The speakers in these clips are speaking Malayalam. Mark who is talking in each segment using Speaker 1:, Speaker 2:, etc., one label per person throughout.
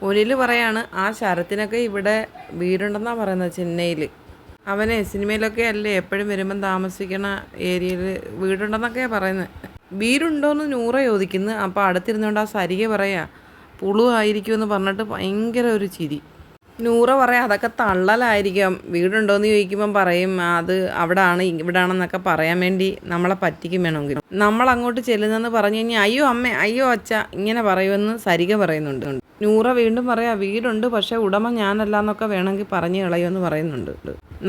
Speaker 1: ഒനിൽ പറയാണ് ആ ശരത്തിനൊക്കെ ഇവിടെ വീടുണ്ടെന്നാണ് പറയുന്നത് ചെന്നൈയിൽ. അവനെ സിനിമയിലൊക്കെ അല്ലേ എപ്പോഴും വരുമ്പം താമസിക്കണ ഏരിയയിൽ വീടുണ്ടെന്നൊക്കെയാണ് പറയുന്നത്. വീടുണ്ടോയെന്ന് നൂറ ചോദിക്കുന്നു. അപ്പോൾ അടുത്തിരുന്നുകൊണ്ട് ആ സരിക പറയാ പുളുവായിരിക്കുമെന്ന് പറഞ്ഞിട്ട് ഭയങ്കര ഒരു ചിരി. നൂറ പറയാം അതൊക്കെ തള്ളലായിരിക്കാം. വീടുണ്ടോയെന്ന് ചോദിക്കുമ്പം പറയും അത് അവിടെ ആണ് ഇവിടെ ആണെന്നൊക്കെ പറയാൻ വേണ്ടി നമ്മളെ പറ്റിക്കും വേണമെങ്കിൽ. നമ്മൾ അങ്ങോട്ട് ചെല്ലുന്നെന്ന് പറഞ്ഞു കഴിഞ്ഞാൽ അയ്യോ അമ്മ അയ്യോ അച്ഛ ഇങ്ങനെ പറയുമെന്ന് സരിക പറയുന്നുണ്ട്. നൂറ വീണ്ടും പറയാം വീടുണ്ട് പക്ഷേ ഉടമ ഞാനല്ല എന്നൊക്കെ വേണമെങ്കിൽ പറഞ്ഞു കളയുമെന്ന് പറയുന്നുണ്ട്.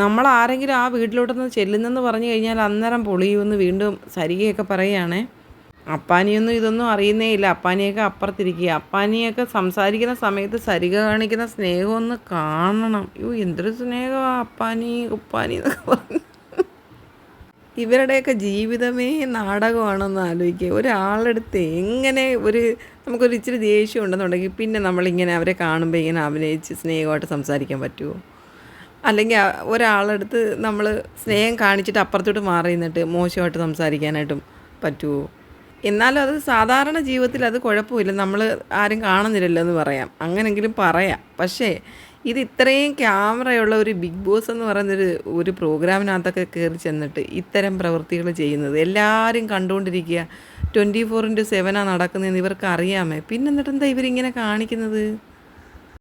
Speaker 1: നമ്മൾ ആരെങ്കിലും ആ വീട്ടിലോട്ടൊന്ന് ചെല്ലുന്നെന്ന് പറഞ്ഞു കഴിഞ്ഞാൽ അന്നേരം പൊളിയുമെന്ന് വീണ്ടും സരികയൊക്കെ പറയുകയാണേ. അപ്പാനിയൊന്നും ഇതൊന്നും അറിയുന്നേ ഇല്ല. അപ്പാനിയൊക്കെ അപ്പുറത്തിരിക്കുക. അപ്പാനിയൊക്കെ സംസാരിക്കുന്ന സമയത്ത് സരിക കാണിക്കുന്ന സ്നേഹമൊന്ന് കാണണം. അയ്യോ എന്തൊരു സ്നേഹമാണ് അപ്പാനി ഉപ്പാനി എന്നൊക്കെ പറഞ്ഞു. ഇവരുടെയൊക്കെ ജീവിതമേ നാടകമാണെന്ന് ആലോചിക്കുക. ഒരാളെടുത്ത് എങ്ങനെ നമുക്കൊരു ഇച്ചിരി ദേഷ്യം ഉണ്ടെന്നുണ്ടെങ്കിൽ പിന്നെ നമ്മളിങ്ങനെ അവരെ കാണുമ്പോൾ ഇങ്ങനെ അഭിനയിച്ച് സ്നേഹമായിട്ട് സംസാരിക്കാൻ പറ്റുമോ? അല്ലെങ്കിൽ ഒരാളെടുത്ത് നമ്മൾ സ്നേഹം കാണിച്ചിട്ട് അപ്പുറത്തോട്ട് മാറി നിന്നിട്ട് മോശമായിട്ട് സംസാരിക്കാനായിട്ടും പറ്റുമോ? എന്നാലും അത് സാധാരണ ജീവിതത്തിൽ അത് കുഴപ്പമില്ല. നമ്മൾ ആരും കാണുന്നില്ലല്ലോ എന്ന് പറയാം. അങ്ങനെങ്കിലും പറയാം. പക്ഷേ ഇത് ഇത്രയും ക്യാമറയുള്ള ഒരു ബിഗ് ബോസ് എന്ന് പറയുന്നൊരു പ്രോഗ്രാമിനകത്തൊക്കെ കയറി ചെന്നിട്ട് ഇത്തരം പ്രവൃത്തികൾ ചെയ്യുന്നത് എല്ലാവരും കണ്ടുകൊണ്ടിരിക്കുക. 24/7 നടക്കുന്നതെന്ന് ഇവർക്ക് അറിയാമേ. പിന്നെ എന്നിട്ട് എന്താ ഇവരിങ്ങനെ കാണിക്കുന്നത്?